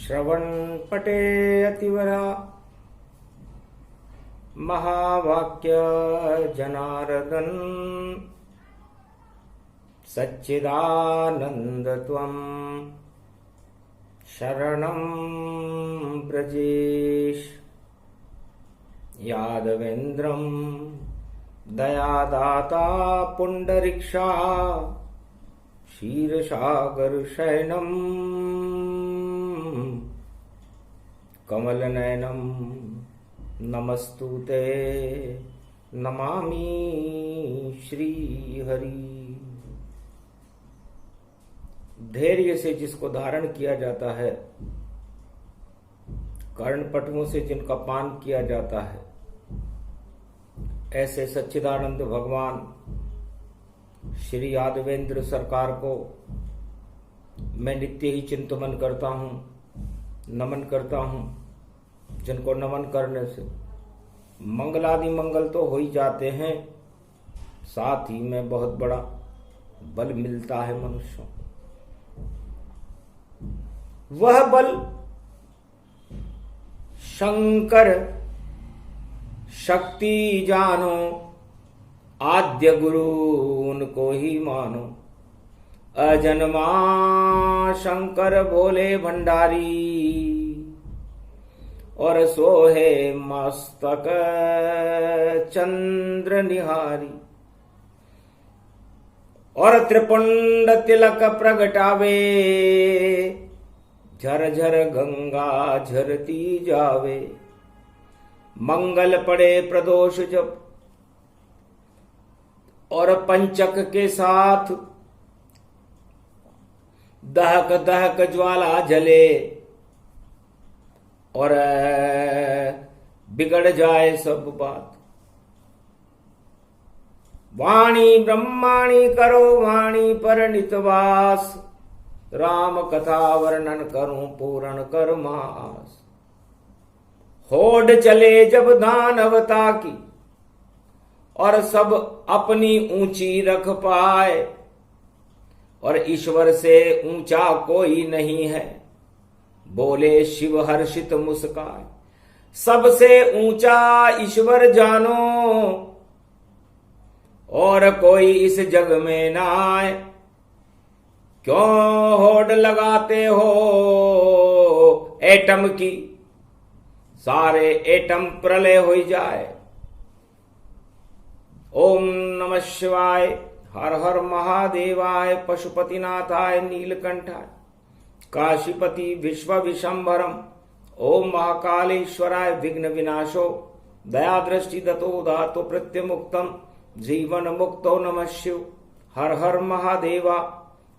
श्रवणपटे अतिवरा महावाक्य जनार्दन सच्चिदानंद त्वं शरणं ब्रजेश। यादवेन्द्रं दयादाता पुंडरीक्षा क्षीरसागरशयनं कमलनयनं नमस्तुते नमामि श्रीहरि। धैर्य से जिसको धारण किया जाता है, कर्णपटुओं से जिनका पान किया जाता है, ऐसे सच्चिदानंद भगवान श्री यादवेंद्र सरकार को मैं नित्य ही चिंतन करता हूँ, नमन करता हूँ, जिनको नमन करने से मंगलादि मंगल तो हो ही जाते हैं, साथ ही में बहुत बड़ा बल मिलता है मनुष्यों। वह बल शंकर शक्ति जानो, आद्य गुरु उनको ही मानो। अजन्मा शंकर भोले भंडारी, और सोहे मस्तक चंद्र निहारी। और त्रिपुंड तिलक प्रगटावे, झर झर गंगा झरती जावे। मंगल पड़े प्रदोष जब, और पंचक के साथ दहक दहक ज्वाला जले, और बिगड़ जाए सब बात। वाणी ब्रह्माणी करो वाणी पर नितवास, राम कथा वर्णन करूं पूर्ण कर मास। होड़ चले जब दानवता की, और सब अपनी ऊंची रख पाए। और ईश्वर से ऊंचा कोई नहीं है, बोले शिव हर्षित मुस्काए। सबसे ऊंचा ईश्वर जानो, और कोई इस जग में ना आए। क्यों होड़ लगाते हो एटम की, सारे एटम प्रलय हो जाए। ओम नमः शिवाय, हर हर महादेवाय, पशुपतिनाथाय नीलकंठाय, काशीपति विश्व विशंभरम। ओम महाकालेश्वराय विघ्न विनाशो, दया दृष्टि दतो धातो प्रत्यमुक्तम, जीवन मुक्तो नमः शिव। हर हर महादेवा,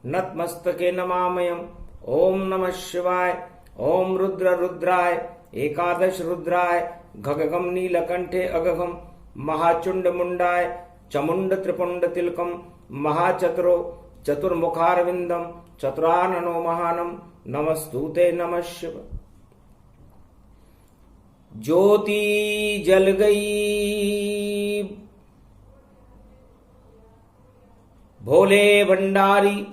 नतमस्तके नमामयम्। ओम नमः शिवाय। ओम रुद्र रुद्राय, एकादश रुद्राय, घगगम नीलकंठे अगगम, महाचुंड मुंडाय, चमुंड त्रिपुंड तिलकम, महाचतुरो चतुर्मुखारविंदम, चतुराननो महानम, नमस्तुते नमः शिव। ज्योति जल गई भोले भंडारी,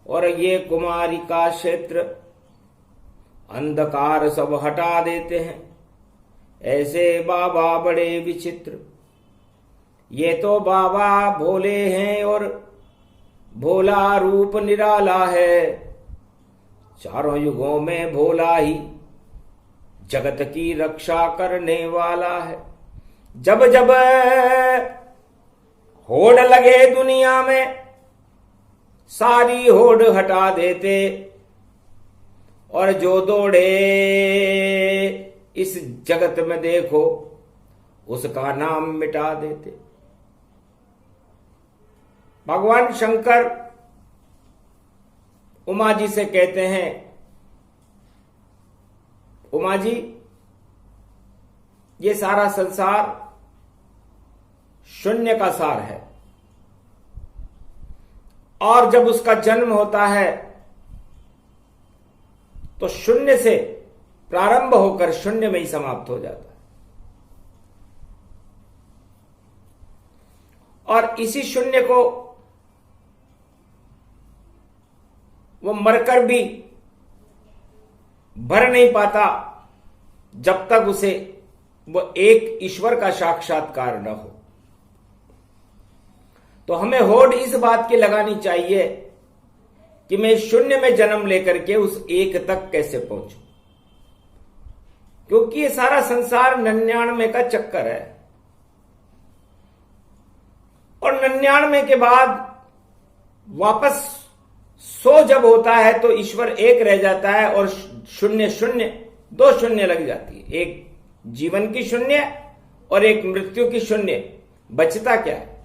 और ये कुमारी का क्षेत्र अंधकार सब हटा देते हैं। ऐसे बाबा बड़े विचित्र, ये तो बाबा भोले हैं और भोला रूप निराला है। चारों युगों में भोला ही जगत की रक्षा करने वाला है। जब जब होड़ लगे दुनिया में, सारी होड़ हटा देते। और जो दौड़े इस जगत में देखो, उसका नाम मिटा देते। भगवान शंकर उमा जी से कहते हैं, उमा जी, ये सारा संसार शून्य का सार है, और जब उसका जन्म होता है तो शून्य से प्रारंभ होकर शून्य में ही समाप्त हो जाता है। और इसी शून्य को वो मरकर भी भर नहीं पाता जब तक उसे वो एक ईश्वर का साक्षात्कार न हो। तो हमें होड़ इस बात की लगानी चाहिए कि मैं शून्य में जन्म लेकर के उस एक तक कैसे पहुंचूं, क्योंकि ये सारा संसार 99 का चक्कर है और 99 के बाद वापस 100 जब होता है तो ईश्वर एक रह जाता है और शून्य शून्य 2 शून्य लग जाती है, एक जीवन की शून्य और एक मृत्यु की शून्य। बचता क्या है?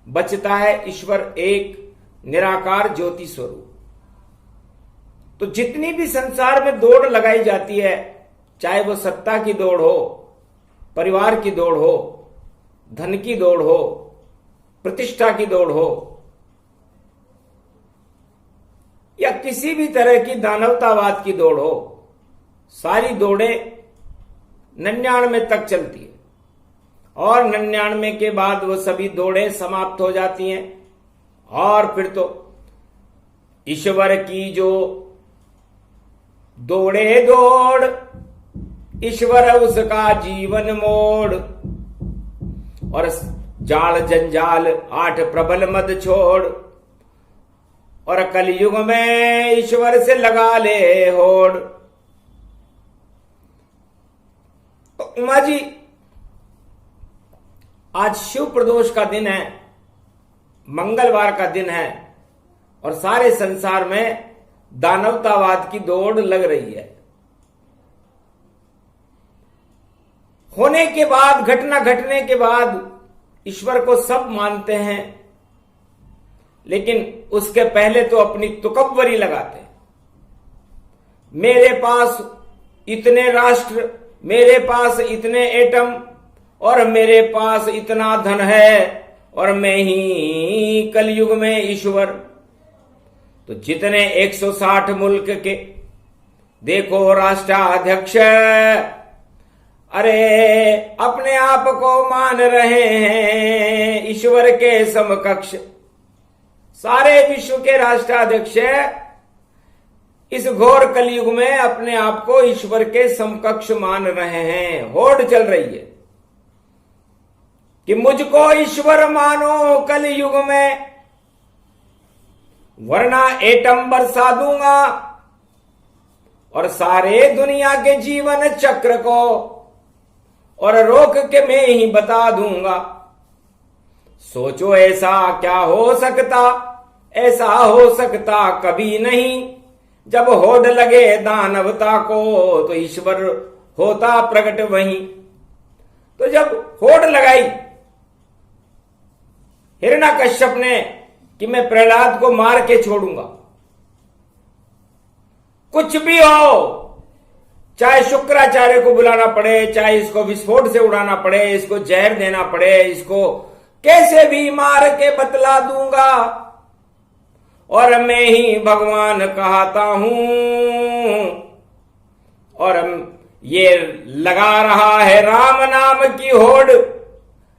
बचता है ईश्वर एक निराकार ज्योति स्वरूप। तो जितनी भी संसार में दौड़ लगाई जाती है, चाहे वो सत्ता की दौड़ हो, परिवार की दौड़ हो, धन की दौड़ हो, प्रतिष्ठा की दौड़ हो, या किसी भी तरह की दानवतावाद की दौड़ हो, सारी दौड़ें 99 तक चलती है और 99 के बाद वो सभी दौड़ें समाप्त हो जाती हैं और फिर तो ईश्वर की जो दौड़े दौड़, ईश्वर उसका जीवन मोड़, और जाल जंजाल 8 प्रबल मद छोड़, और कलयुग में ईश्वर से लगा ले होड़। तो उमा जी, आज शिव प्रदोष का दिन है, मंगलवार का दिन है और सारे संसार में दानवतावाद की दौड़ लग रही है। होने के बाद, घटना घटने के बाद ईश्वर को सब मानते हैं, लेकिन उसके पहले तो अपनी तुकव्वरी लगाते हैं। मेरे पास इतने राष्ट्र, मेरे पास इतने एटम और मेरे पास इतना धन है और मैं ही कलयुग में ईश्वर। तो जितने 160 मुल्क के देखो राष्ट्राध्यक्ष, अरे अपने आप को मान रहे हैं ईश्वर के समकक्ष। सारे विश्व के राष्ट्राध्यक्ष इस घोर कलयुग में अपने आप को ईश्वर के समकक्ष मान रहे हैं। होड़ चल रही है कि मुझको ईश्वर मानो कलयुग में, वरना एटम बरसा दूंगा और सारे दुनिया के जीवन चक्र को और रोक के मैं ही बता दूंगा। सोचो ऐसा क्या हो सकता, ऐसा हो सकता कभी नहीं। जब होड़ लगे दानवता को तो ईश्वर होता प्रकट वहीं। तो जब होड़ लगाई हिरण्यकश्यप ने कि मैं प्रहलाद को मार के छोड़ूंगा, कुछ भी हो, चाहे शुक्राचार्य को बुलाना पड़े, चाहे इसको विस्फोट से उड़ाना पड़े, इसको जहर देना पड़े, इसको कैसे भी मार के बतला दूंगा और मैं ही भगवान कहता हूं। और ये लगा रहा है राम नाम की होड़,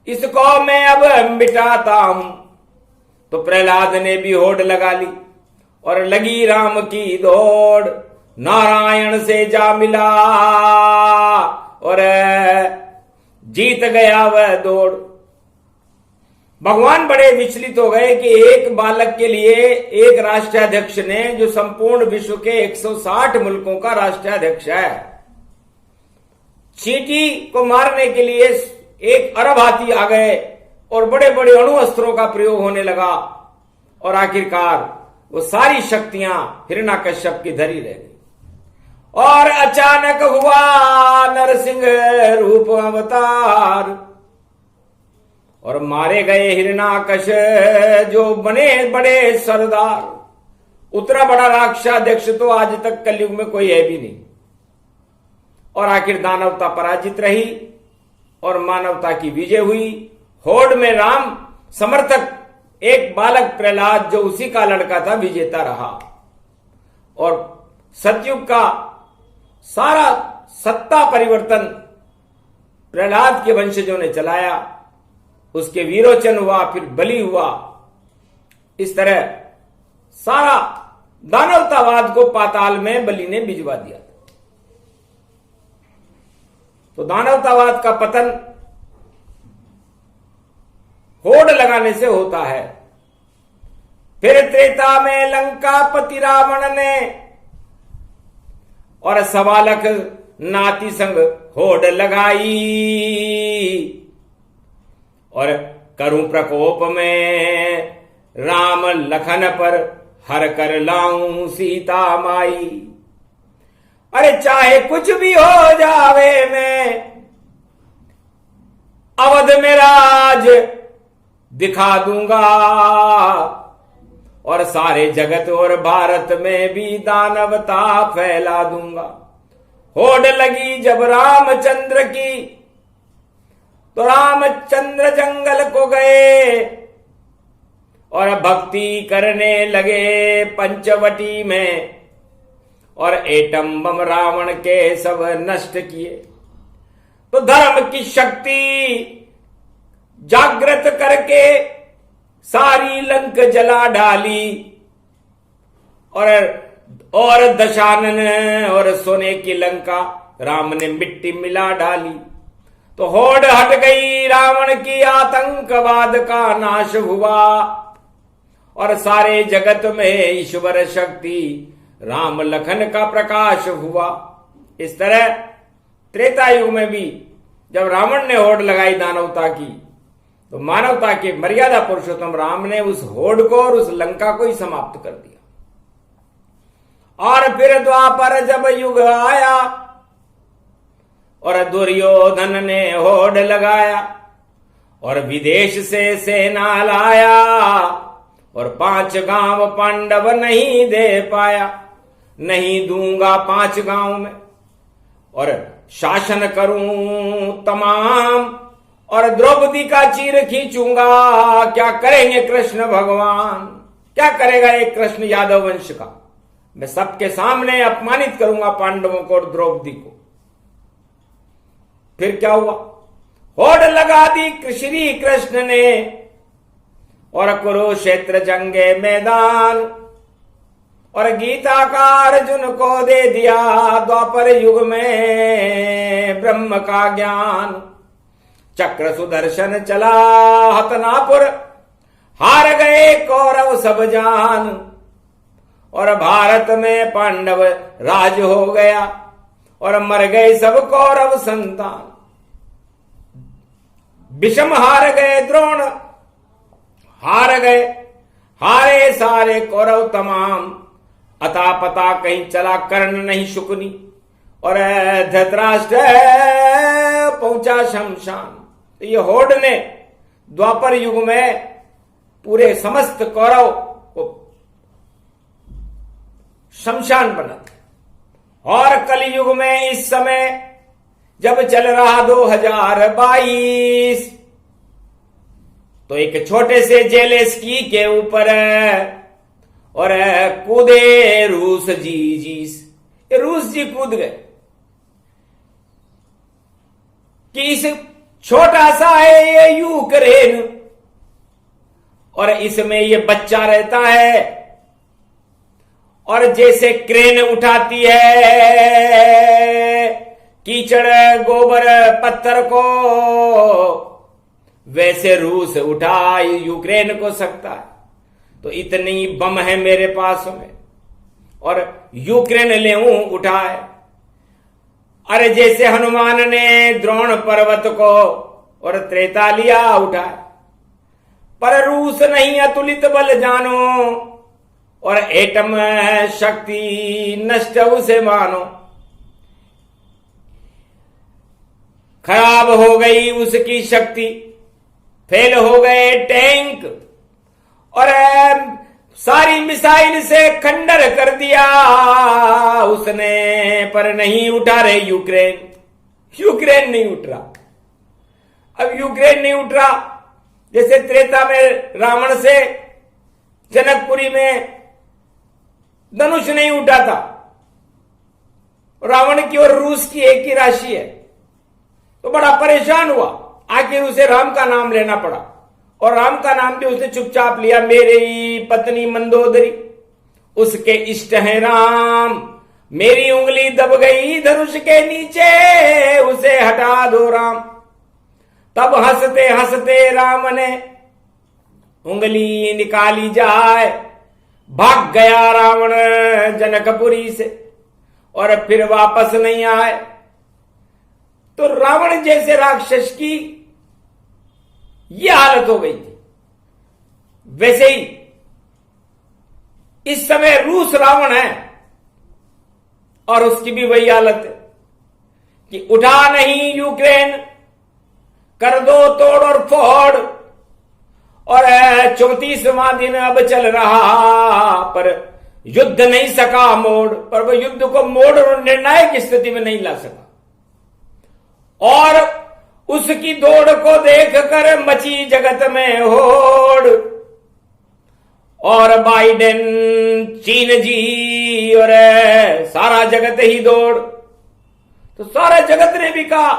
इसको मैं अब मिटाता हूं। तो प्रहलाद ने भी होड़ लगा ली और लगी राम की दौड़, नारायण से जा मिला और जीत गया वह दौड़। भगवान बड़े विचलित हो गए कि एक बालक के लिए एक राष्ट्राध्यक्ष ने, जो संपूर्ण विश्व के 160 मुल्कों का राष्ट्राध्यक्ष है, चींटी को मारने के लिए 1 अरब हाथी आ गए और बड़े बड़े अणु अस्त्रों का प्रयोग होने लगा और आखिरकार वो सारी शक्तियां हिरण्यकश्यप की धरी रह गई। और अचानक हुआ नरसिंह रूप अवतार और मारे गए हिरण्यकश्यप जो बने बड़े सरदार। उतना बड़ा राक्षसाध्यक्ष तो आज तक कलयुग में कोई है भी नहीं। और आखिर दानवता पराजित रही और मानवता की विजय हुई। होड़ में राम समर्थक एक बालक प्रहलाद, जो उसी का लड़का था, विजेता रहा और सतयुग का सारा सत्ता परिवर्तन प्रहलाद के वंशजों ने चलाया। उसके वीरोचन हुआ, फिर बलि हुआ। इस तरह सारा दानवतावाद को पाताल में बलि ने भिजवा दिया। तो दानवतावाद का पतन होड़ लगाने से होता है। फिर त्रेता में लंकापति रावण ने और सवालक नाती संग होड़ लगाई, और करूं प्रकोप में राम लखन पर हर कर लाऊं सीता माई। अरे चाहे कुछ भी हो जावे मैं अवध में राज दिखा दूंगा, और सारे जगत और भारत में भी दानवता फैला दूंगा। होड़ लगी जब रामचंद्र की तो रामचंद्र जंगल को गए और भक्ति करने लगे पंचवटी में, और एटम बम रावण के सब नष्ट किए। तो धर्म की शक्ति जागृत करके सारी लंक जला डाली, और दशानन और सोने की लंका राम ने मिट्टी मिला डाली। तो होड़ हट गई रावण की, आतंकवाद का नाश हुआ, और सारे जगत में ईश्वर शक्ति राम लखन का प्रकाश हुआ। इस तरह त्रेता युग में भी जब रावण ने होड़ लगाई दानवता की, तो मानवता के मर्यादा पुरुषोत्तम राम ने उस होड़ को और उस लंका को ही समाप्त कर दिया। और फिर द्वापर जब युग आया और दुर्योधन ने होड़ लगाया, और विदेश से सेना लाया, और 5 गांव पांडव नहीं दे पाया। नहीं दूंगा 5 गांव में, और शासन करूं तमाम, और द्रौपदी का चीर खींचूंगा। क्या करेंगे कृष्ण भगवान, क्या करेगा एक कृष्ण यादव वंश का? मैं सबके सामने अपमानित करूंगा पांडवों को और द्रौपदी को। फिर क्या हुआ? होड़ लगा दी श्री कृष्ण ने, और कुरुक्षेत्र जंगे मैदान, और गीता का अर्जुन को दे दिया द्वापर युग में ब्रह्म का ज्ञान। चक्र सुदर्शन चला हतनापुर, हार गए कौरव सब जान, और भारत में पांडव राज हो गया, और मर गए सब कौरव संतान। भीष्म हार गए, द्रोण हार गए, हारे सारे कौरव तमाम। अता पता कहीं चला कर्ण नहीं शुकनी, और धृतराष्ट्र पहुंचा शमशान। तो ये होड़ ने द्वापर युग में पूरे समस्त कौरव को शमशान बना दिया। और कलयुग में इस समय जब चल रहा 2022, तो एक छोटे से जेलेस्की के ऊपर और कूदे रूस जी। रूस जी कूद गए कि इस छोटा सा है ये यूक्रेन, और इसमें ये बच्चा रहता है, और जैसे क्रेन उठाती है कीचड़ गोबर पत्थर को, वैसे रूस उठा यूक्रेन को सकता है। तो इतनी बम है मेरे पास में, और यूक्रेन लेऊं उठाए। अरे जैसे हनुमान ने द्रोण पर्वत को और त्रेता लिया उठाए, पर रूस नहीं अतुलित बल जानो, और एटम शक्ति नष्ट उसे मानो। खराब हो गई उसकी शक्ति, फेल हो गए टैंक, और सारी मिसाइल से खंडर कर दिया उसने, पर नहीं उठा रहे यूक्रेन नहीं उठ रहा। अब यूक्रेन नहीं उठ रहा, जैसे त्रेता में रावण से जनकपुरी में धनुष नहीं उठा था। रावण की और रूस की एक ही राशि है, तो बड़ा परेशान हुआ। आखिर उसे राम का नाम लेना पड़ा, और राम का नाम भी उसने चुपचाप लिया। मेरी पत्नी मंदोदरी, उसके इष्ट हैं राम, मेरी उंगली दब गई धनुष के नीचे, उसे हटा दो राम। तब हंसते हंसते राम ने उंगली निकाली जाए, भाग गया रावण जनकपुरी से और फिर वापस नहीं आए। तो रावण जैसे राक्षस की यह हालत हो गई थी, वैसे ही इस समय रूस रावण है और उसकी भी वही हालत है कि उठा नहीं यूक्रेन, कर दो तोड़ और फोड़। और 34वां दिन अब चल रहा, पर युद्ध नहीं सका मोड़, पर वह युद्ध को मोड़ और निर्णायक स्थिति में नहीं ला सका। और उसकी दौड़ को देखकर मची जगत में होड़। और बाइडेन, चीन जी और सारा जगत ही दौड़। तो सारा जगत ने भी कहा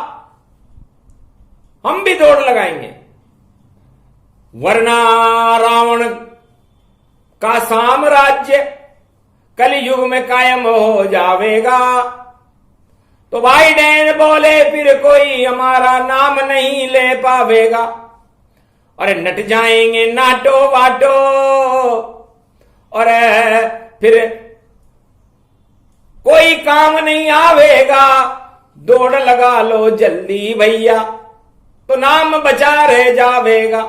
हम भी दौड़ लगाएंगे, वरना रावण का साम्राज्य कलयुग में कायम हो जावेगा। तो बाइडेन बोले फिर कोई हमारा नाम नहीं ले पावेगा, और नट जाएंगे नाटो वाटो, और फिर कोई काम नहीं आवेगा। दौड़ लगा लो जल्दी भैया, तो नाम बचा रह जावेगा।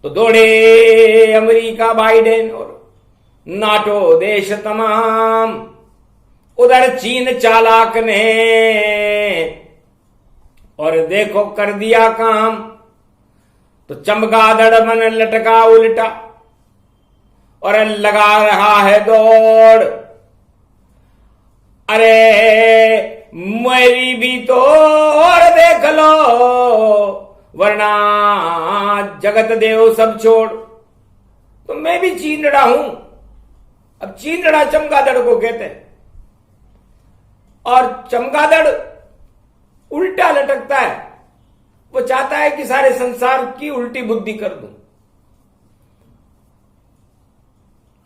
तो दौड़े अमेरिका बाइडेन और नाटो देश तमाम। उधर चीन चालाक ने और देखो कर दिया काम। तो चमगादड़ मन लटका उल्टा और लगा रहा है दौड़। अरे मेरी भी तो और देख लो, वरना जगत देव सब छोड़। तो मैं भी चींदड़ा हूं। अब चींदड़ा चमगादड़ को कहते हैं, और चमगादड़ उल्टा लटकता है। वो चाहता है कि सारे संसार की उल्टी बुद्धि कर दूं।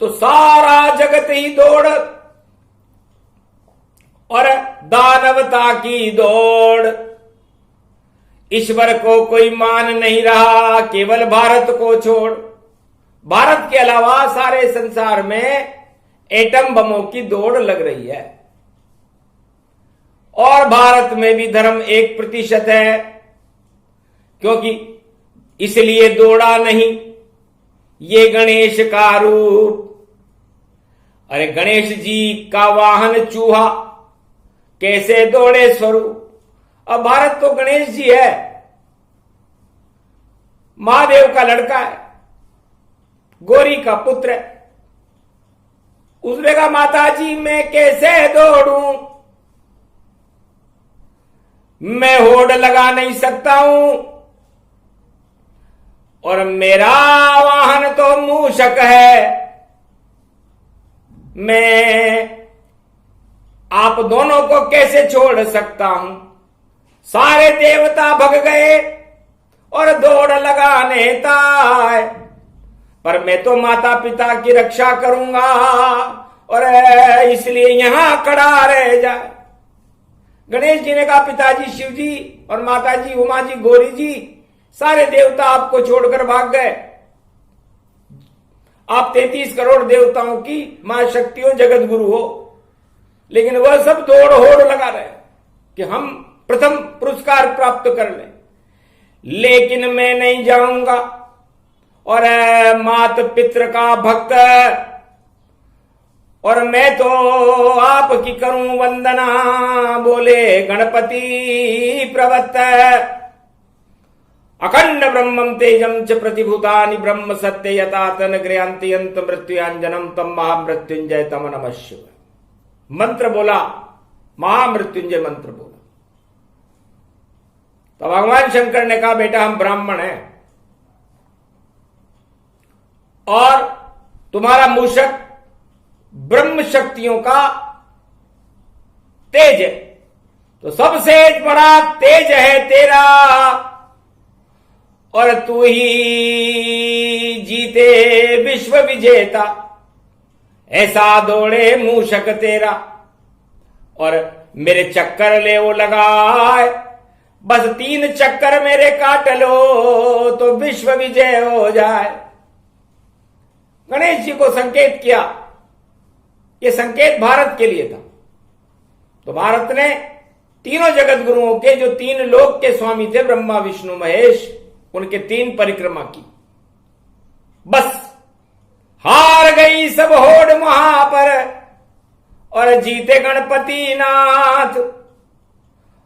तो सारा जगत ही दौड़ और दानवता की दौड़। ईश्वर को कोई मान नहीं रहा, केवल भारत को छोड़। भारत के अलावा सारे संसार में एटम बमों की दौड़ लग रही है, और भारत में भी धर्म 1% है, क्योंकि इसलिए दौड़ा नहीं ये गणेश का रूप। अरे गणेश जी का वाहन चूहा, कैसे दौड़े स्वरूप। अब भारत तो गणेश जी है, महादेव का लड़का है, गौरी का पुत्र है। उसने कहा माता जी मैं कैसे दौड़ूं, मैं होड़ लगा नहीं सकता हूं, और मेरा वाहन तो मूषक है। मैं आप दोनों को कैसे छोड़ सकता हूं। सारे देवता भग गए और दौड़ लगाने ताए, पर मैं तो माता पिता की रक्षा करूंगा, और इसलिए यहां खड़ा रह जाए। गणेश जी ने कहा पिताजी शिव जी और माता जी उमा जी गौरी जी, सारे देवता आपको छोड़कर भाग गए। आप 33 करोड़ देवताओं की मां शक्तियों जगत गुरु हो, लेकिन वह सब दौड़ होड़ लगा रहे कि हम प्रथम पुरस्कार प्राप्त कर लें। लेकिन मैं नहीं जाऊंगा, और मात पित्र का भक्त, और मैं तो आपकी करूं वंदना। बोले गणपति प्रवत्त अखंड ब्रह्मम तेजम च प्रतिभूतानि ब्रह्म सत्य यथा तन गृहंति अंत मृत्युंजनम तम महामृत्युंजय तम नमः शिवाय। मंत्र बोला, महामृत्युंजय मंत्र बोला। तो भगवान शंकर ने कहा बेटा हम ब्राह्मण हैं, और तुम्हारा मूषक ब्रह्म शक्तियों का तेज है, तो सबसे बड़ा तेज है तेरा, और तू ही जीते विश्व विजेता। ऐसा दौड़े मूषक तेरा, और मेरे चक्कर ले वो लगाए, बस 3 चक्कर मेरे काट लो तो विश्व विजय हो जाए। गणेश जी को संकेत किया, ये संकेत भारत के लिए था। तो भारत ने तीनों जगत गुरुओं के, जो 3 लोक के स्वामी थे, ब्रह्मा विष्णु महेश, उनके 3 परिक्रमा की। बस हार गई सब होड़ वहां पर और जीते गणपति नाथ।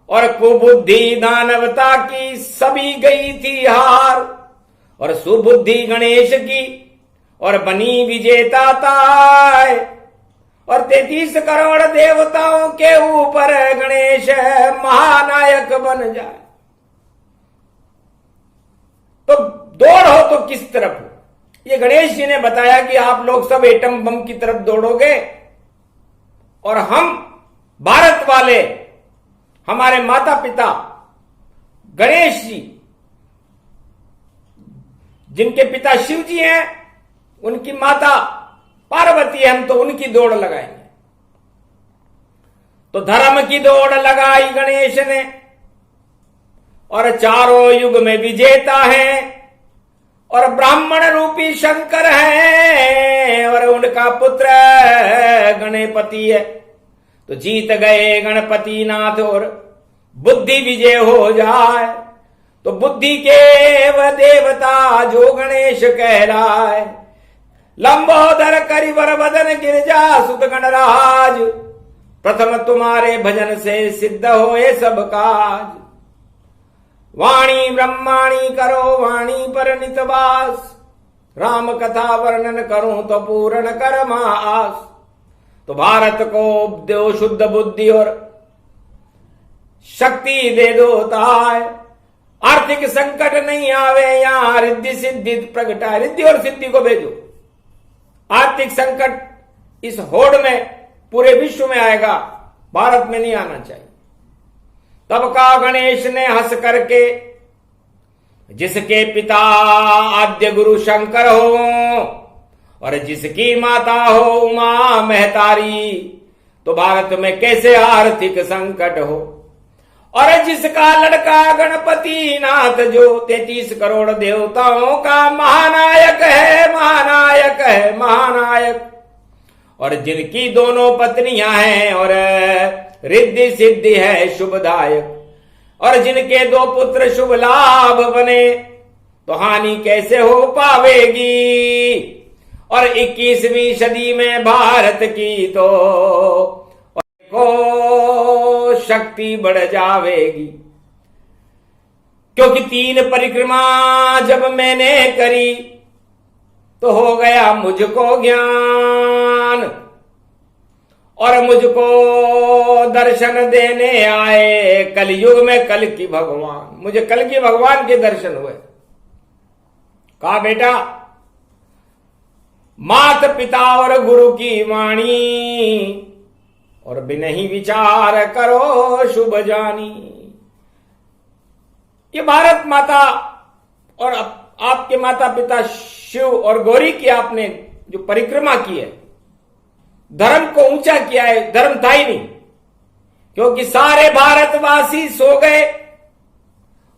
और कुबुद्धि दानवता की सभी गई थी हार, और सुबुद्धि गणेश की और बनी विजेता ताय। और 33 करोड़ देवताओं के ऊपर गणेश महानायक बन जाए। तो दौड़ हो तो किस तरफ हो? ये गणेश जी ने बताया कि आप लोग सब एटम बम की तरफ दौड़ोगे, और हम भारत वाले, हमारे माता पिता गणेश जी, जिनके पिता शिव जी हैं, उनकी माता पार्वती है, हम तो उनकी दौड़ लगाएंगे। तो धर्म की दौड़ लगाई गणेश ने, और चारों युग में विजेता है, और ब्राह्मण रूपी शंकर है, और उनका पुत्र गणपति है। तो जीत गए गणपति नाथ और बुद्धि विजय हो जाए। तो बुद्धि के वह देवता जो गणेश कहलाए, लंबोदर करिवर बदन गिरजा सुत गणराज, प्रथम तुम्हारे भजन से सिद्ध होए सब काज। वाणी ब्रह्माणी करो वाणी पर नितवास, राम कथा वर्णन करूं तो पूर्ण कर आस। तो भारत को दो शुद्ध बुद्धि और शक्ति दे दो ताय, आर्थिक संकट नहीं आवे यहां रिद्धि सिद्धि प्रगटाए। रिद्धि और सिद्धि को भेजो। आर्थिक संकट इस होड़ में पूरे विश्व में आएगा, भारत में नहीं आना चाहिए। तब का गणेश ने हंस करके, जिसके पिता आद्य गुरु शंकर हो और जिसकी माता हो उमा महतारी, तो भारत में कैसे आर्थिक संकट हो। और जिसका लड़का गणपति नाथ, जो 33 करोड़ देवताओं का महानायक है, महानायक है, महानायक। और जिनकी दोनों पत्नियां हैं और रिद्धि सिद्धि है शुभदायक, और जिनके 2 पुत्र शुभ लाभ बने, तो हानि कैसे हो पावेगी। और 21वीं सदी में भारत की तो को शक्ति बढ़ जावेगी। क्योंकि 3 परिक्रमा जब मैंने करी, तो हो गया मुझको ज्ञान, और मुझको दर्शन देने आए कलयुग में कल की भगवान। मुझे कल की भगवान के दर्शन हुए। कहा बेटा, मात पिता और गुरु की वाणी, और बिनहि विचार करो शुभ जानी। ये भारत माता और आपके माता पिता शिव और गौरी की आपने जो परिक्रमा की है, धर्म को ऊंचा किया है। धर्म था ही नहीं, क्योंकि सारे भारतवासी सो गए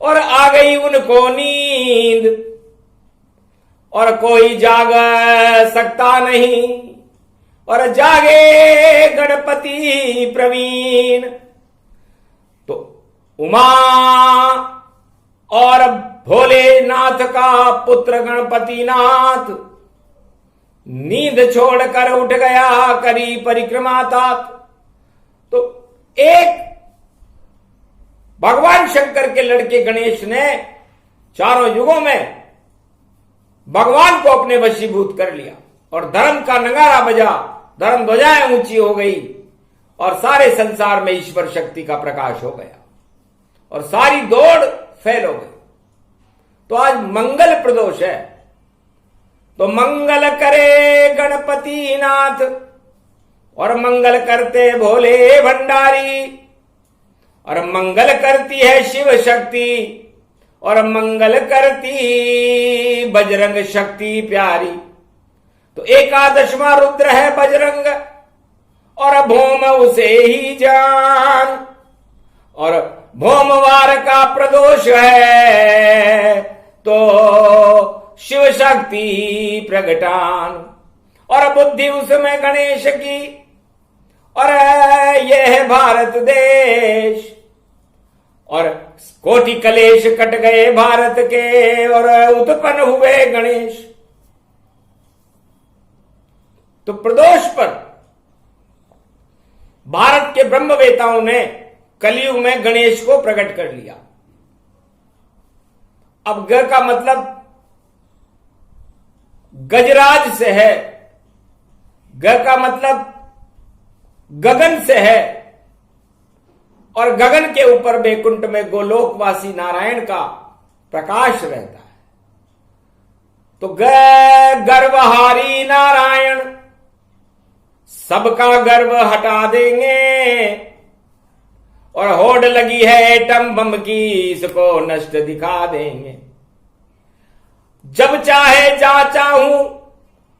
और आ गई उनको नींद, और कोई जाग सकता नहीं, और जागे गणपति प्रवीण। तो उमा और भोलेनाथ का पुत्र गणपति नाथ नींद छोड़कर उठ गया, करी परिक्रमा तात। तो एक भगवान शंकर के लड़के गणेश ने चारों युगों में भगवान को अपने वशीभूत कर लिया, और धर्म का नगारा बजा, धर्म ध्वजाएं ऊंची हो गई, और सारे संसार में ईश्वर शक्ति का प्रकाश हो गया, और सारी दौड़ फेल हो गई। तो आज मंगल प्रदोष है, तो मंगल करे गणपति नाथ, और मंगल करते भोले भंडारी, और मंगल करती है शिव शक्ति, और मंगल करती बजरंग शक्ति प्यारी। तो 11वां रुद्र है बजरंग, और भौम उसे ही जान। और भोमवार का प्रदोष है तो शिव शक्ति प्रगटान। और बुद्धि उसमें गणेश की, और यह है भारत देश। और कोटि कलेश कट गए भारत के, और उत्पन्न हुए गणेश। तो प्रदोष पर भारत के ब्रह्मवेताओं ने कलयुग में गणेश को प्रकट कर लिया। अब ग का मतलब गजराज से है, ग का मतलब गगन से है, और गगन के ऊपर बैकुंठ में गोलोकवासी नारायण का प्रकाश रहता है। तो गर्वहारी नारायण सबका गर्व हटा देंगे। और होड़ लगी है एटम बम की, इसको नष्ट दिखा देंगे। जब चाहे जा चाहूं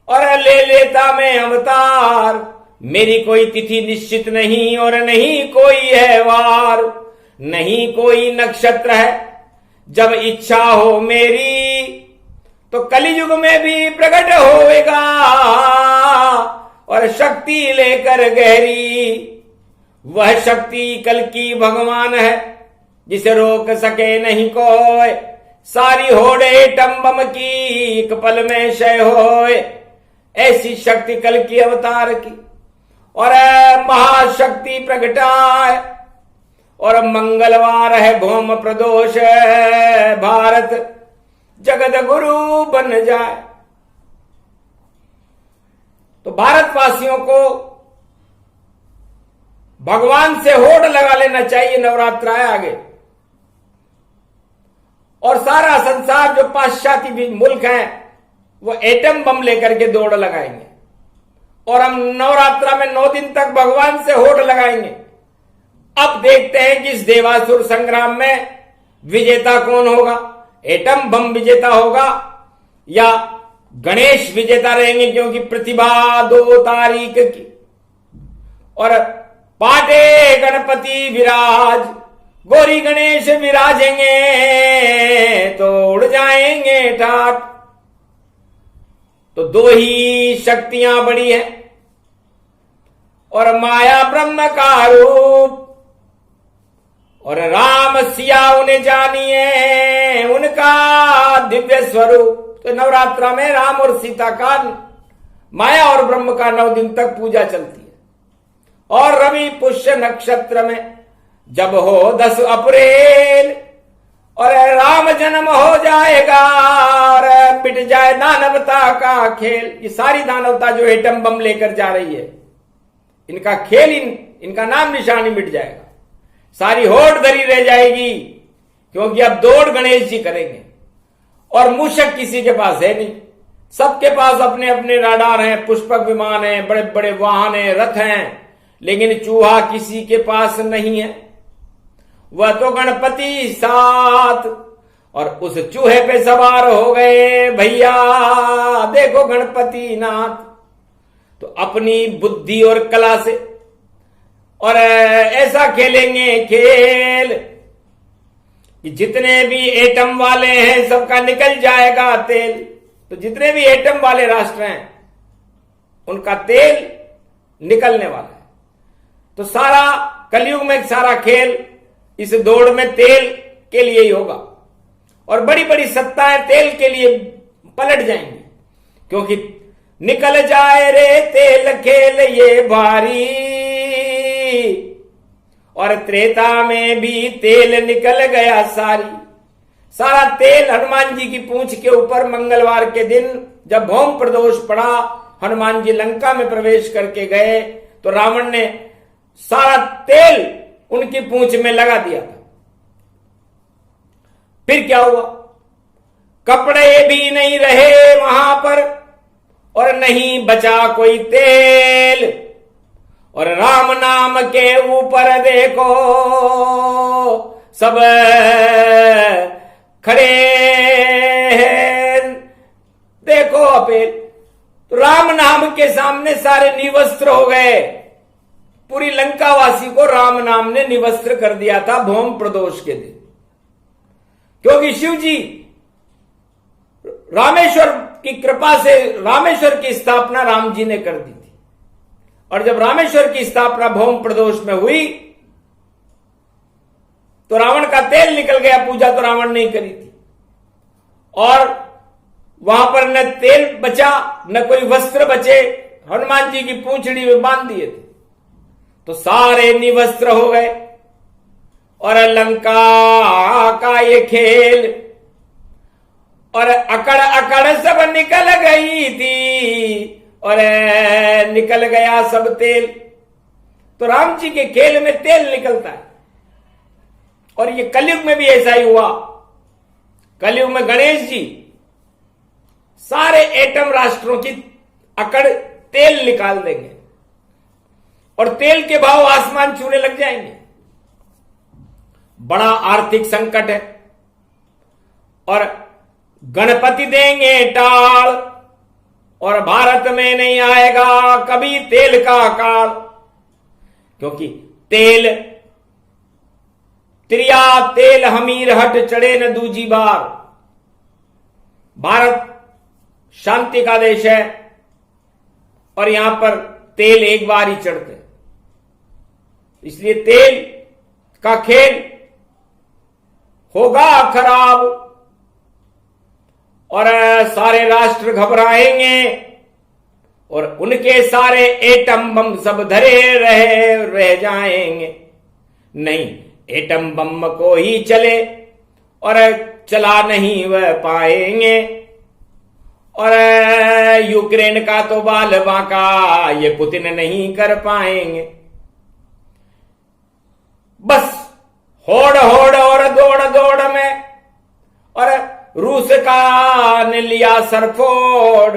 और ले लेता मैं अवतार। मेरी कोई तिथि निश्चित नहीं और नहीं कोई है वार, नहीं कोई नक्षत्र है। जब इच्छा हो मेरी तो कलियुग में भी प्रकट होएगा, और शक्ति लेकर गहरी। वह शक्ति कल की भगवान है, जिसे रोक सके नहीं कोई। सारी होड़े टम्बम की एक पल में क्षय होए, ऐसी शक्ति कल की अवतार की। और महाशक्ति प्रगटाए, और मंगलवार है भौम प्रदोष, भारत जगत गुरु बन जाए। तो भारतवासियों को भगवान से होड़ लगा लेना चाहिए। नवरात्र आए आगे, और सारा संसार जो पाश्चात्य मुल्क है वो एटम बम लेकर के दौड़ लगाएंगे, और हम नवरात्रा में 9 दिन तक भगवान से होड़ लगाएंगे। अब देखते हैं कि इस देवासुर संग्राम में विजेता कौन होगा। एटम बम विजेता होगा या गणेश विजेता रहेंगे, क्योंकि प्रतिभा 2 तारीख की। और पाटे गणपति विराज, गौरी गणेश विराजेंगे तो उड़ जाएंगे ठाट। तो 2 ही शक्तियां बड़ी है, और माया ब्रह्म का रूप। और राम सिया उन्हें जानिए उनका दिव्य स्वरूप। तो नवरात्रा में राम और सीता का, माया और ब्रह्म का 9 दिन तक पूजा चलती है। और रवि पुष्य नक्षत्र में जब हो 10 अप्रैल, और राम जन्म हो जाएगा, और मिट जाए दानवता का खेल। ये सारी दानवता जो एटम बम लेकर जा रही है, इनका खेल, इनका नाम निशानी मिट जाएगा। सारी होड़ धरी रह जाएगी, क्योंकि अब दौड़ गणेश जी करेंगे। और मूषक किसी के पास है नहीं, सबके पास अपने अपने राडार हैं, पुष्पक विमान हैं, बड़े बड़े वाहन हैं, रथ हैं, लेकिन चूहा किसी के पास नहीं है। वह तो गणपति साथ, और उस चूहे पे सवार हो गए भैया, देखो गणपति नाथ। तो अपनी बुद्धि और कला से, और ऐसा खेलेंगे खेल कि जितने भी एटम वाले हैं सबका निकल जाएगा तेल। तो जितने भी एटम वाले राष्ट्र हैं उनका तेल निकलने वाला है। तो सारा कलयुग में सारा खेल इस दौड़ में तेल के लिए ही होगा, और बड़ी बड़ी सत्ताएं तेल के लिए पलट जाएंगी, क्योंकि निकल जाए रे तेल खेल ये भारी। और त्रेता में भी तेल निकल गया सारा तेल हनुमान जी की पूंछ के ऊपर मंगलवार के दिन जब भौम प्रदोष पड़ा, हनुमान जी लंका में प्रवेश करके गए, तो रावण ने सारा तेल उनकी पूंछ में लगा दिया था। फिर क्या हुआ? कपड़े भी नहीं रहे वहां पर, और नहीं बचा कोई तेल। और राम नाम के ऊपर देखो सब खड़े हैं, देखो अपेल। तो राम नाम के सामने सारे निवस्त्र हो गए, पूरी लंकावासी को राम नाम ने निवस्त्र कर दिया था भौम प्रदोष के दिन, क्योंकि शिव जी रामेश्वर की कृपा से रामेश्वर की स्थापना राम जी ने कर दी थी। और जब रामेश्वर की स्थापना भौम प्रदोष में हुई तो रावण का तेल निकल गया, पूजा तो रावण ने ही करी थी, और वहां पर न तेल बचा न कोई वस्त्र बचे, हनुमान जी की पूंछड़ी में बांध दिए थे, तो सारे निवस्त्र हो गए। और लंका का ये खेल और अकड़ अकड़ सब निकल गई थी, और निकल गया सब तेल। तो राम जी के खेल में तेल निकलता है, और ये कलयुग में भी ऐसा ही हुआ। कलयुग में गणेश जी सारे एटम राष्ट्रों की अकड़ तेल निकाल देंगे, और तेल के भाव आसमान छूने लग जाएंगे। बड़ा आर्थिक संकट है, और गणपति देंगे टाल, और भारत में नहीं आएगा कभी तेल का अकाल, क्योंकि तेल त्रिया तेल हमीर हट चढ़े न दूजी बार। भारत शांति का देश है, और यहां पर तेल एक बार ही चढ़ते, इसलिए तेल का खेल होगा खराब, और सारे राष्ट्र घबराएंगे, और उनके सारे एटम बम सब धरे रह जाएंगे। नहीं, एटम बम को ही चले और चला नहीं वह पाएंगे, और यूक्रेन का तो बाल बांका ये पुतिन नहीं कर पाएंगे। बस होड़ होड़ और दौड़ दौड़ में, और रूस का ने लिया सरफोड़,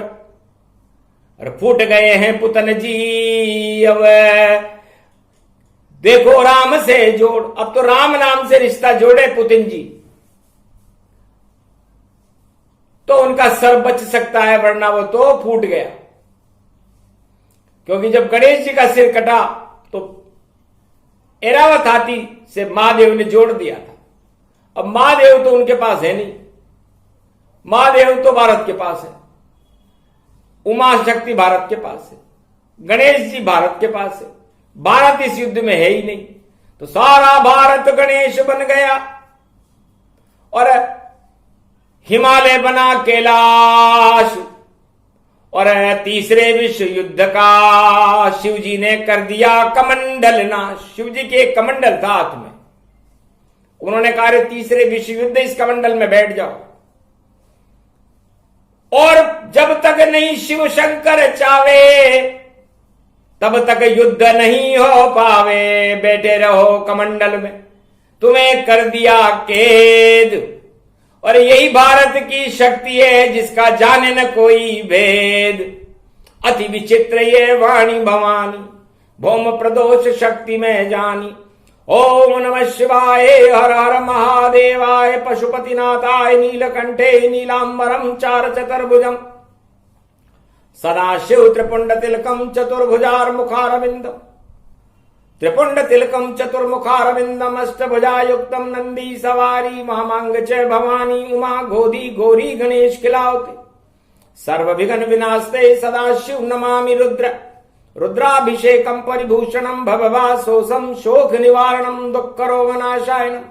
और फूट गए हैं पुतन जी। अब देखो राम से जोड़, अब तो राम नाम से रिश्ता जोड़े पुतिन जी, तो उनका सर बच सकता है, वरना वो तो फूट गया। क्योंकि जब गणेश जी का सिर कटा तो एरावत हाथी से महादेव ने जोड़ दिया था। अब महादेव तो उनके पास है नहीं, महादेव तो भारत के पास है, उमा शक्ति भारत के पास है, गणेश जी भारत के पास है। भारत इस युद्ध में है ही नहीं, तो सारा भारत गणेश बन गया, और हिमालय बना कैलाश। और तीसरे विश्व युद्ध का शिव जी ने कर दिया कमंडल नाश। शिव जी के एक कमंडल था हाथ में, उन्होंने कहा तीसरे विश्व युद्ध इस कमंडल में बैठ जाओ, और जब तक नहीं शिव शंकर चावे तब तक युद्ध नहीं हो पावे। बैठे रहो कमंडल में, तुम्हें कर दिया कैद। और यही भारत की शक्ति है जिसका जाने न कोई भेद। अति विचित्र ये वाणी भवानी, भौम प्रदोष शक्ति में जानी। ओम नमः शिवाय, हर हर महादेवाय, पशुपतिनाथाय, नीलकंठे नीलांबरम चार चतुर्भुजम, सदाशिव त्रिपुंड तिलकम चतुर्भुजार मुखारविंदम, त्रिपुंड तिलकम चतुर्मुखारविंदम, अष्टभुजायुक्तम नंदी सवारी, महामांग च भवानी उमा गोदी गौरी गणेश खिलावते, सर्वविघ्न विनाशते सदाशिव नमामि रुद्र, रुद्राभिषेकम परिभूषणम भवभासोसम शोक निवारणम दुःखरोगनाशायनम,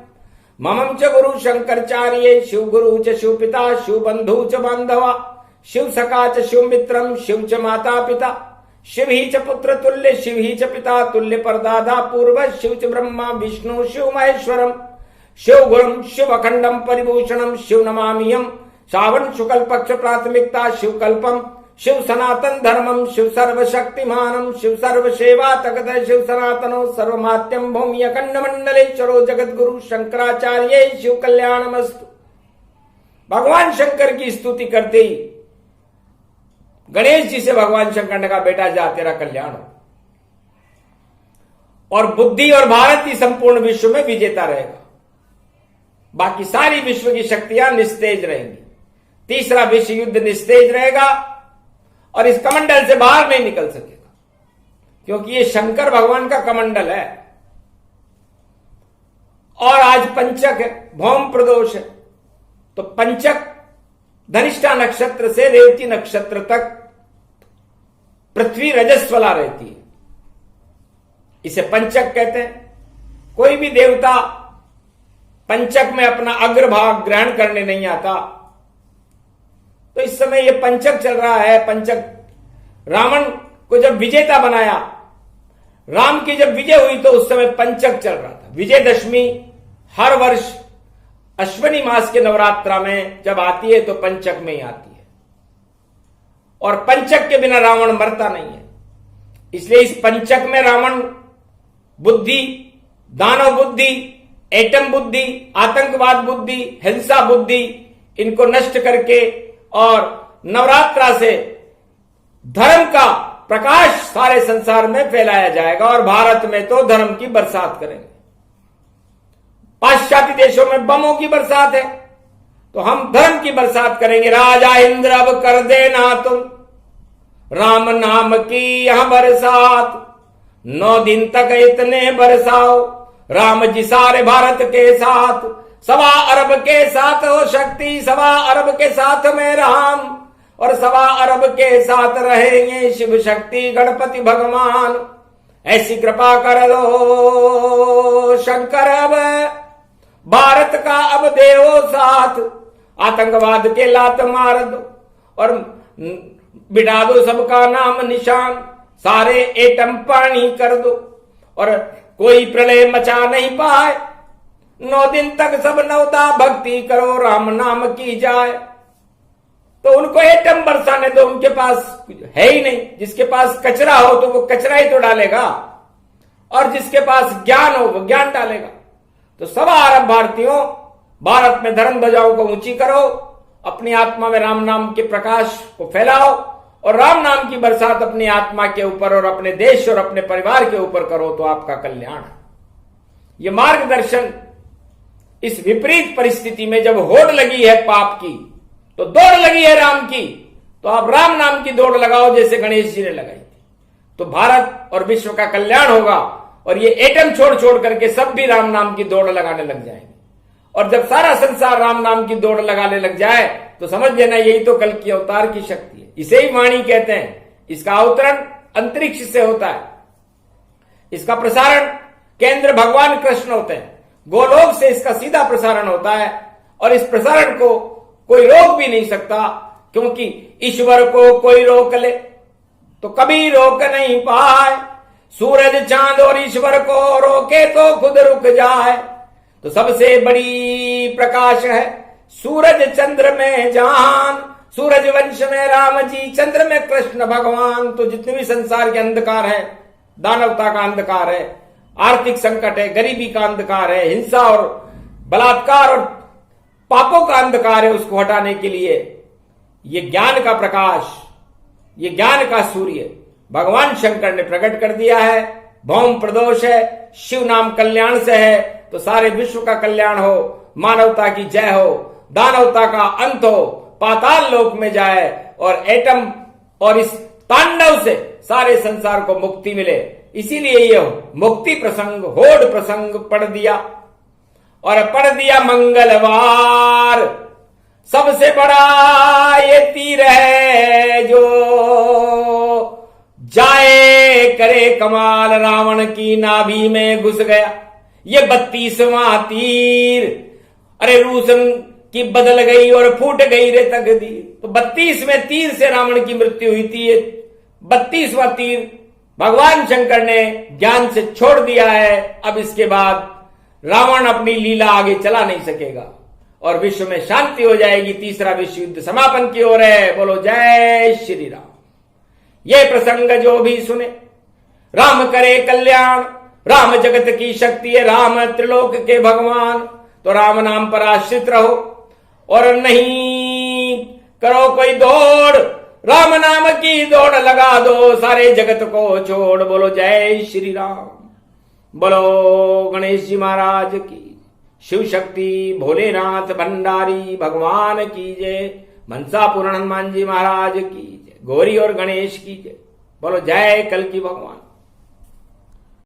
ममं च गुरु शंकरचार्ये शिव गुरु च शिव पिता शिव बंधु च बांधवा, शिव सखा च शिव मित्रम शिव च माता पिता, शिव ही च पुत्र तुल्य शिव ही च पिता तुल्य परदादा पूर्व, शिव च ब्रह्मा विष्णु शिव महेश्वरम, शिव गुरुम शिव अखंडम परिभूषणम शिव नमामियम, श्रावण शुक्ल पक्ष प्राथमिकता शिव कल्पम, शिव सनातन धर्मम शिव सर्वशक्तिमानम, शिव सर्व सेवा तगत शिव सनातनो सर्वमात्यम भूमि अखंड मंडलेश्वरो जगत गुरु शंकराचार्य शिव कल्याणमस्तु। भगवान शंकर की स्तुति करते ही गणेश जी से भगवान शंकर ने कहा, बेटा जा तेरा कल्याण हो, और बुद्धि और भारत ही संपूर्ण विश्व में विजेता रहेगा, बाकी सारी विश्व की शक्तियां निस्तेज रहेंगी। तीसरा विश्व युद्ध निस्तेज रहेगा और इस कमंडल से बाहर नहीं निकल सकेगा। क्योंकि ये शंकर भगवान का कमंडल है और आज पंचक है, भौम प्रदोष है। तो पंचक धनिष्ठा नक्षत्र से रेवती नक्षत्र तक पृथ्वी रजस्वला रहती है, इसे पंचक कहते हैं। कोई भी देवता पंचक में अपना अग्रभाग ग्रहण करने नहीं आता। तो इस समय यह पंचक चल रहा है। पंचक रावण को जब विजेता बनाया, राम की जब विजय हुई तो उस समय पंचक चल रहा था। विजयदशमी हर वर्ष अश्विनी मास के नवरात्रा में जब आती है तो पंचक में ही आती है, और पंचक के बिना रावण मरता नहीं है। इसलिए इस पंचक में रावण बुद्धि, दानव बुद्धि, एटम बुद्धि, आतंकवाद बुद्धि, हिंसा बुद्धि, इनको नष्ट करके और नवरात्रा से धर्म का प्रकाश सारे संसार में फैलाया जाएगा और भारत में तो धर्म की बरसात करेंगे। पाश्चात्य देशों में बमों की बरसात है, तो हम धर्म की बरसात करेंगे। राजा इंद्र अब कर देना तुम राम नाम की यहां बरसात, 9 दिन तक इतने बरसाओ राम जी सारे भारत के साथ। 1.25 अरब के साथ हो शक्ति, 1.25 अरब के साथ में राम, और 1.25 अरब के साथ रहेंगे शिव शक्ति गणपति भगवान। ऐसी कृपा कर दो शंकर, अब भारत का अब देवो साथ। आतंकवाद के लात मार दो और बिड़ा दो सबका नाम निशान, सारे एटम पानी कर दो और कोई प्रलय मचा नहीं पाए। 9 दिन तक सब नवदा भक्ति करो, राम नाम की जाए। तो उनको एटम बरसाने दो, उनके पास है ही नहीं। जिसके पास कचरा हो तो वो कचरा ही तो डालेगा, और जिसके पास ज्ञान हो वो ज्ञान डालेगा। तो 1.25 अरब भारतीयों, भारत में धर्म ध्वजाओं को ऊंची करो, अपनी आत्मा में राम नाम के प्रकाश को फैलाओ और राम नाम की बरसात अपनी आत्मा के ऊपर और अपने देश और अपने परिवार के ऊपर करो तो आपका कल्याण है। यह मार्गदर्शन इस विपरीत परिस्थिति में जब होड़ लगी है पाप की, तो दौड़ लगी है राम की, तो आप राम नाम की दौड़ लगाओ जैसे गणेश जी ने लगाई थी। तो भारत और विश्व का कल्याण होगा और ये एटम छोड़ छोड़ करके सब भी राम नाम की दौड़ लगाने लग जाएंगे। और जब सारा संसार राम नाम की दौड़ लगाने लग जाए तो समझ लेना यही तो कल की अवतार की शक्ति है। इसे ही वाणी कहते हैं। इसका अवतरण अंतरिक्ष से होता है, इसका प्रसारण केंद्र भगवान कृष्ण होते हैं। गोलोक से इसका सीधा प्रसारण होता है और इस प्रसारण को कोई रोक भी नहीं सकता, क्योंकि ईश्वर को कोई रोक ले तो कभी रोक नहीं पाए। सूरज चांद और ईश्वर को रोके तो खुद रुक जाए। तो सबसे बड़ी प्रकाश है सूरज चंद्र में जान, सूरज वंश में राम जी, चंद्र में कृष्ण भगवान। तो जितने भी संसार के अंधकार है, दानवता का अंधकार है, आर्थिक संकट है, गरीबी का अंधकार है, हिंसा और बलात्कार और पापों का अंधकार है, उसको हटाने के लिए ये ज्ञान का प्रकाश, ये ज्ञान का सूर्य भगवान शंकर ने प्रकट कर दिया है। भौम प्रदोष है, शिव नाम कल्याण से है, तो सारे विश्व का कल्याण हो, मानवता की जय हो, दानवता का अंत हो, पाताल लोक में जाए और एटम और इस तांडव से सारे संसार को मुक्ति मिले। इसीलिए यह मुक्ति प्रसंग, होड़ प्रसंग पढ़ दिया और पढ़ दिया मंगलवार। सबसे बड़ा ये तीर है जो जाए करे कमाल, रावण की नाभि में घुस गया ये 32वां तीर। अरे रूसन की बदल गई और फूट गई रे तकदीर। तो 32वें तीर से रावण की मृत्यु हुई थी। ये 32वां तीर भगवान शंकर ने ज्ञान से छोड़ दिया है। अब इसके बाद रावण अपनी लीला आगे चला नहीं सकेगा और विश्व में शांति हो जाएगी। तीसरा विश्व युद्ध समापन की ओर है। बोलो जय श्री राम। ये प्रसंग जो भी सुने राम करे कल्याण। राम जगत की शक्ति है, राम त्रिलोक के भगवान। तो राम नाम पर आश्रित रहो और नहीं करो कोई दौड़, राम नाम की दौड़ लगा दो, सारे जगत को छोड़। बोलो जय श्री राम। बोलो गणेश जी महाराज की, शिव शक्ति भोलेनाथ भंडारी भगवान की जय, मनसा पूर्ण हनुमान जी महाराज की जय, गौरी और गणेश की जय। बोलो जय कल की भगवान।